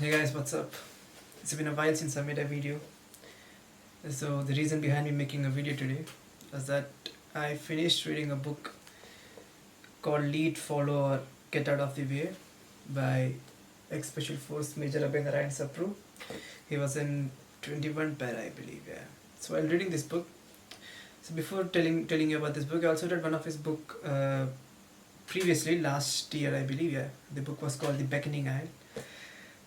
Hey guys, what's up? It's been a while since I made a video. So the reason behind me making a video today is that I finished reading a book called Lead, Follow or Get Out of the Way by ex-Special Force Major Abhinarayan Sapru. He was in 21 para, I believe, yeah. So while reading this book, so before telling you about this book, I also read one of his book previously, last year, I believe, yeah. The book was called The Beckoning Eye.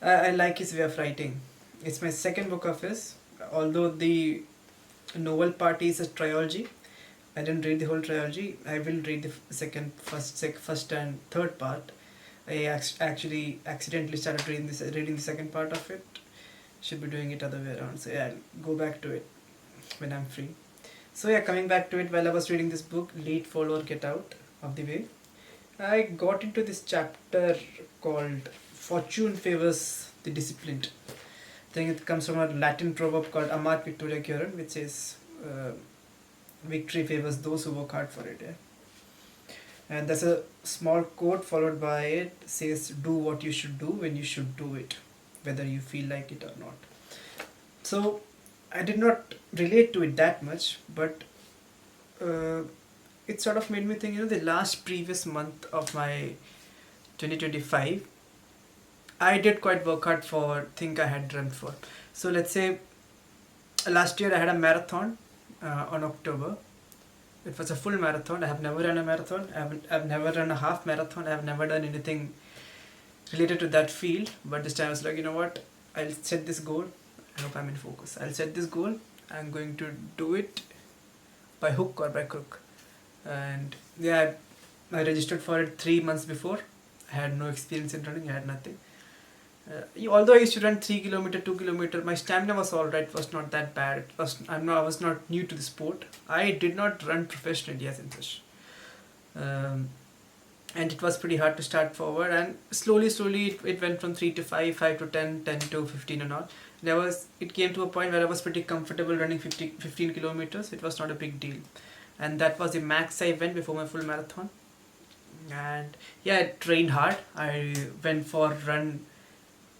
I like his way of writing. It's my second book of his. Although the novel part is a trilogy, I didn't read the whole trilogy. I will read the first and third part. I actually accidentally started reading the second part of it. Should be doing it other way around. So yeah, I'll go back to it when I'm free. So yeah, coming back to it, while I was reading this book, Lead, Follow, or Get Out of the Way, I got into this chapter called Fortune Favors the Disciplined. I think it comes from a Latin proverb called Amar Pictura Curan, which is victory favors those who work hard for it. Yeah? And there's a small quote followed by it says, "Do what you should do when you should do it, whether you feel like it or not." So I did not relate to it that much, but uh, it sort of made me think, the last previous month of my 2025, I did quite work hard for thing I had dreamt for. So let's say last year I had a marathon on October. It was a full marathon. I have never run a marathon. I've never run a half marathon. I've never done anything related to that field. But this time I was like, you know what? I'll set this goal. I hope I'm in focus. I'll set this goal. I'm going to do it by hook or by crook. And yeah, I registered for it 3 months before. I had no experience in running. I had nothing. Although I used to run 3 kilometer, 2 kilometer, my stamina was alright. It was not that bad. I was not new to the sport. I did not run professionally as in such, and it was pretty hard to start forward. And slowly, it went from 3 to 5, 5 to 10, 10 to 15, and all. It came to a point where I was pretty comfortable running 15 kilometers. It was not a big deal, and that was the max I went before my full marathon. And yeah, I trained hard. I went for run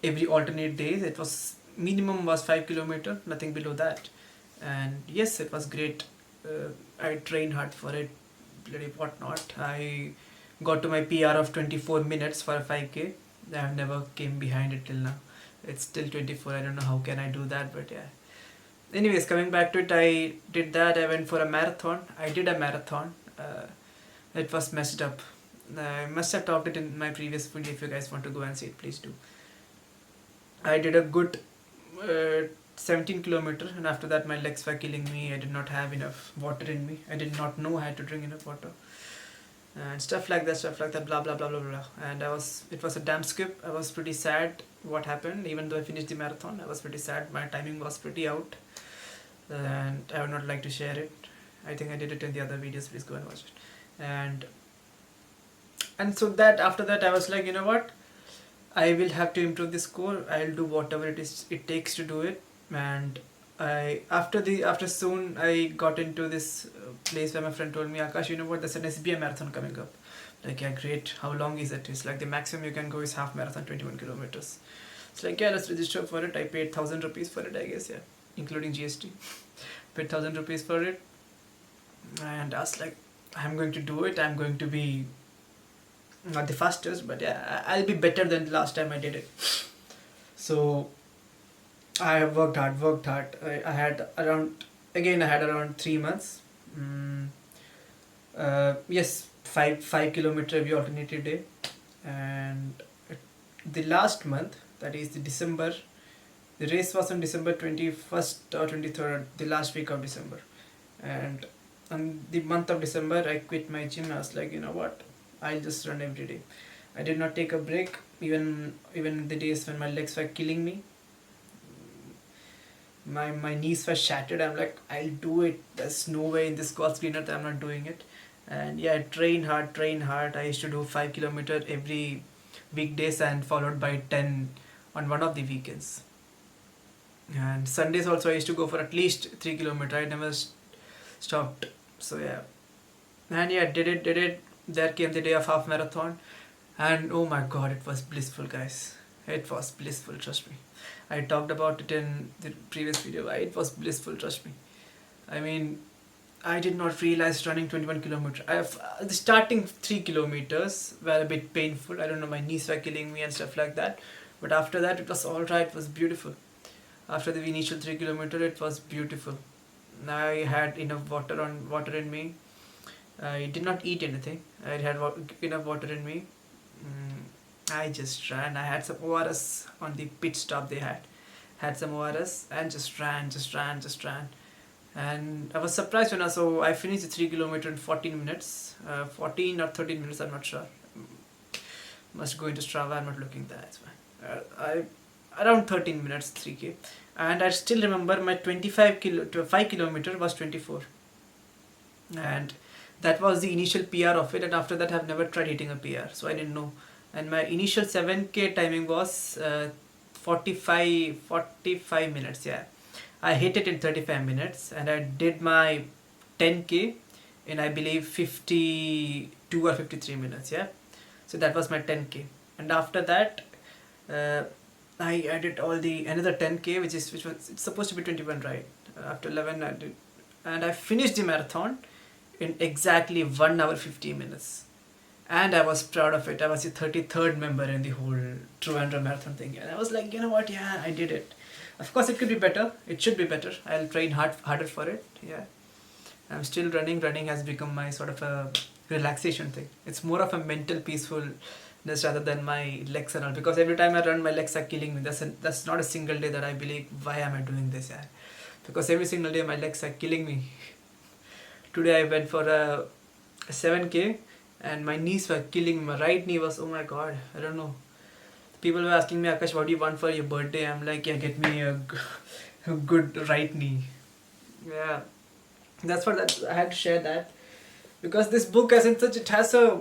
every alternate days. It was minimum was 5 kilometer, nothing below that. And yes, it was great. I trained hard for it, bloody whatnot. I got to my PR of 24 minutes for a 5k. I have never came behind it till now. It's still 24. I don't know how can I do that, but yeah. Anyways, coming back to it, I did that. I went for a marathon. I did a marathon. It was messed up. I must have talked it in my previous video. If you guys want to go and see it, please do. I did a good 17 kilometer, and after that my legs were killing me. I did not have enough water in me. I did not know I had to drink enough water, and stuff like that, blah blah blah blah blah. And it was a damn skip. I was pretty sad what happened. Even though I finished the marathon, I was pretty sad. My timing was pretty out, and I would not like to share it. I think I did it in the other videos. Please go and watch it. And so that after that I was like, you know what, I will have to improve the score. I'll do whatever it takes to do it. And after soon I got into this place where my friend told me, Akash, you know what? There's an SBI marathon coming up. Like, yeah, great. How long is it? It's like the maximum you can go is half marathon, 21 kilometers. It's like, yeah, let's register for it. I paid 1,000 rupees for it, I guess, yeah, including GST. Paid 1,000 rupees for it, and I was like, I'm going to do it. I'm going to be not the fastest, but yeah, I'll be better than the last time I did it. So I have worked hard. I had around 3 months. Mm, yes, five kilometer every alternative day, and the last month, that is the December. The race was on December 21st or 23rd, the last week of December, and on the month of December, I quit my gym. I was like, you know what, I'll just run every day. I did not take a break, even the days when my legs were killing me. My knees were shattered. I'm like, I'll do it. There's no way in this God's green earth I'm not doing it. And yeah, train hard. I used to do 5 kilometer every weekdays and followed by 10 on one of the weekends. And Sundays also I used to go for at least 3 kilometer. I never stopped. So yeah, and yeah, did it. There came the day of half marathon, and oh my god, it was blissful, guys. It was blissful, trust me. I talked about it in the previous video. It was blissful, trust me. I mean, I did not realize running 21 kilometers. The starting 3 kilometers were a bit painful. I don't know, my knees were killing me and stuff like that. But after that, it was alright, it was beautiful. After the initial 3 kilometers, it was beautiful. I had enough water in me. I did not eat anything. I had enough water in me. I just ran. I had some ORS on the pit stop they had some ORS and just ran. And I was surprised when I finished the 3 kilometer in 14 minutes, 14 or 13 minutes, I'm not sure. Must go into Strava, I'm not looking there, it's fine. Around 13 minutes, 3k. And I still remember my 5 kilometer was 24. And that was the initial PR of it, and after that I've never tried hitting a PR, so I didn't know. And my initial 7k timing was 45 minutes, yeah. I hit it in 35 minutes, and I did my 10k in, I believe, 52 or 53 minutes, yeah. So that was my 10k, and after that I added another 10k, which was it's supposed to be 21, right? After 11 I did, and I finished the marathon in exactly 1 hour 50 minutes, and I was proud of it. I was the 33rd member in the whole Trivandrum marathon thing, and I was like, you know what, yeah, I did it. Of course, it could be better. It should be better. I'll train harder for it. Yeah, I'm still running. Running has become my sort of a relaxation thing. It's more of a mental peacefulness rather than my legs and all. Because every time I run, my legs are killing me. That's not a single day that I believe, why am I doing this? Yeah, because every single day my legs are killing me. Today I went for a 7k, and my knees were killing me. My right knee was, oh my god, I don't know. People were asking me, Akash, what do you want for your birthday? I'm like, yeah, get me a good right knee. Yeah, that's what I had to share that, because this book, as in such, it has a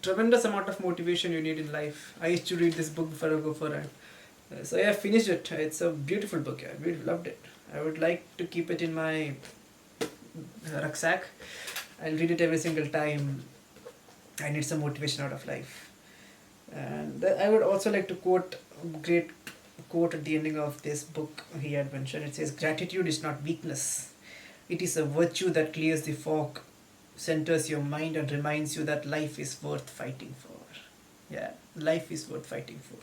tremendous amount of motivation you need in life. I used to read this book before I go for it. So yeah, I finished it. It's a beautiful book. I really loved it. I would like to keep it in my rucksack. I'll read it every single time I need some motivation out of life. And I would also like to quote a great quote at the ending of this book he had mentioned. It says, "Gratitude is not weakness. It is a virtue that clears the fog, centers your mind, and reminds you that life is worth fighting for." Yeah, life is worth fighting for.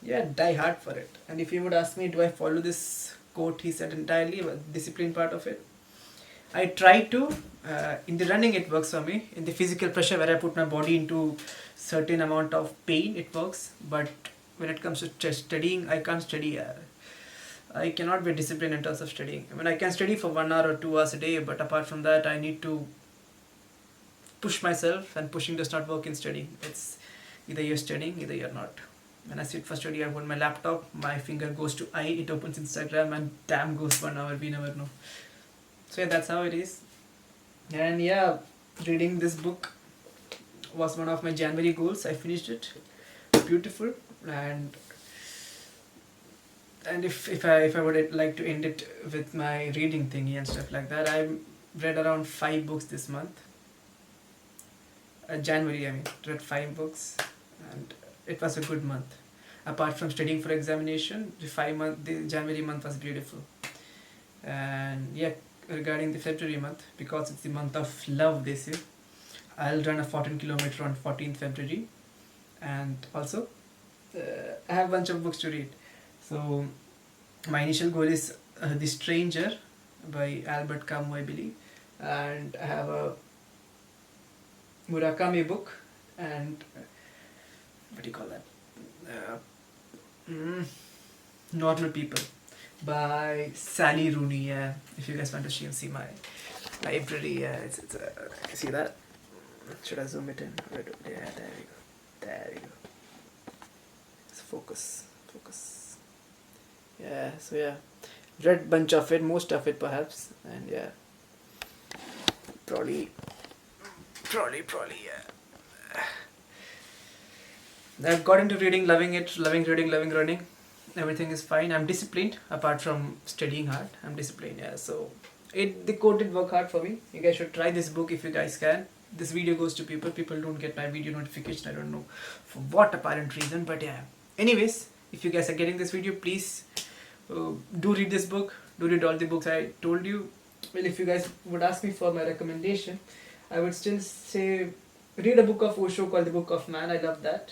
Yeah, die hard for it. And if you would ask me, do I follow this quote he said entirely, the discipline part of it? I try to. In the running, it works for me. In the physical pressure, where I put my body into certain amount of pain, it works. But when it comes to studying, I can't study. I cannot be disciplined in terms of studying. I mean, I can study for 1 hour or 2 hours a day, but apart from that, I need to push myself, and pushing does not work in studying. It's either you're studying, either you're not. When I sit for study, I hold my laptop, my finger goes to I, it opens Instagram, and damn goes 1 hour, we never know. So yeah, that's how it is. And yeah, reading this book was one of my January goals. I finished it. Beautiful. And if I would like to end it with my reading thingy and stuff like that, I read around 5 books this month. January, I mean, read 5 books, and it was a good month. Apart from studying for examination, the January month was beautiful. And yeah, regarding the February month, because it's the month of love this year, I'll run a 14 kilometer on 14th February, and also I have a bunch of books to read. So my initial goal is The Stranger by Albert Camus, I believe, and I have a Murakami book, and what do you call that? Normal People by Sally Rooney. Yeah, if you guys want to see my library, yeah, it's see that? Should I zoom it in? Yeah, there we go. There we go. Let's focus. Yeah, so yeah, read bunch of it, most of it perhaps, and yeah, probably yeah. I've got into reading, loving it, loving reading, loving running. Everything is fine. I'm disciplined. Apart from studying hard, I'm disciplined. Yeah. So the quote did work hard for me. You guys should try this book if you guys can. This video goes to people. People don't get my video notification. I don't know for what apparent reason, but yeah, Anyways, if you guys are getting this video, please do read this book. Do read all the books I told you. Well, if you guys would ask me for my recommendation, I would still say read a book of Osho called The Book of Man. I love that.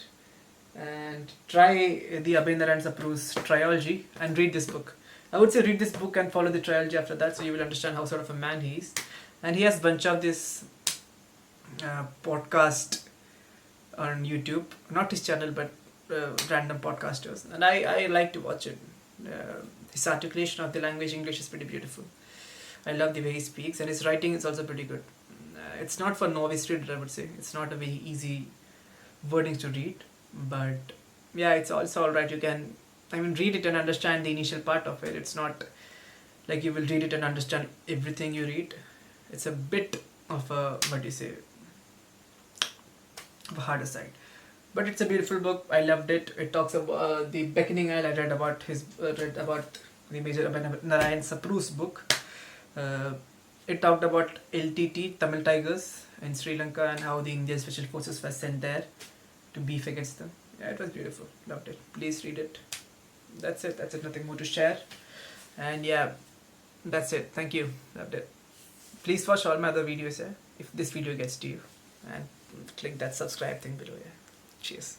And try the Abhay Narayan Sapru's trilogy and read this book. I would say read this book and follow the trilogy after that, so you will understand how sort of a man he is. And he has a bunch of this podcast on YouTube, not his channel, but random podcasters, and I like to watch it. His articulation of the language English is pretty beautiful. I love the way he speaks, and his writing is also pretty good. It's not for novice reader, I would say. It's not a very easy wordings to read, but yeah, it's also alright. You can, read it and understand the initial part of it. It's not like you will read it and understand everything you read. It's a bit of a, what do you say, of a harder side. But it's a beautiful book. I loved it. It talks about the Beckoning Isle. I read about the Major Abhay Narayan Sapru's book. It talked about LTT, Tamil Tigers, in Sri Lanka, and how the Indian Special Forces were sent there to beef against them. Yeah, it was beautiful. Loved it. Please read it. That's it. Nothing more to share. And yeah, that's it. Thank you. Loved it. Please watch all my other videos if this video gets to you. And click that subscribe thing below. Yeah. Cheers.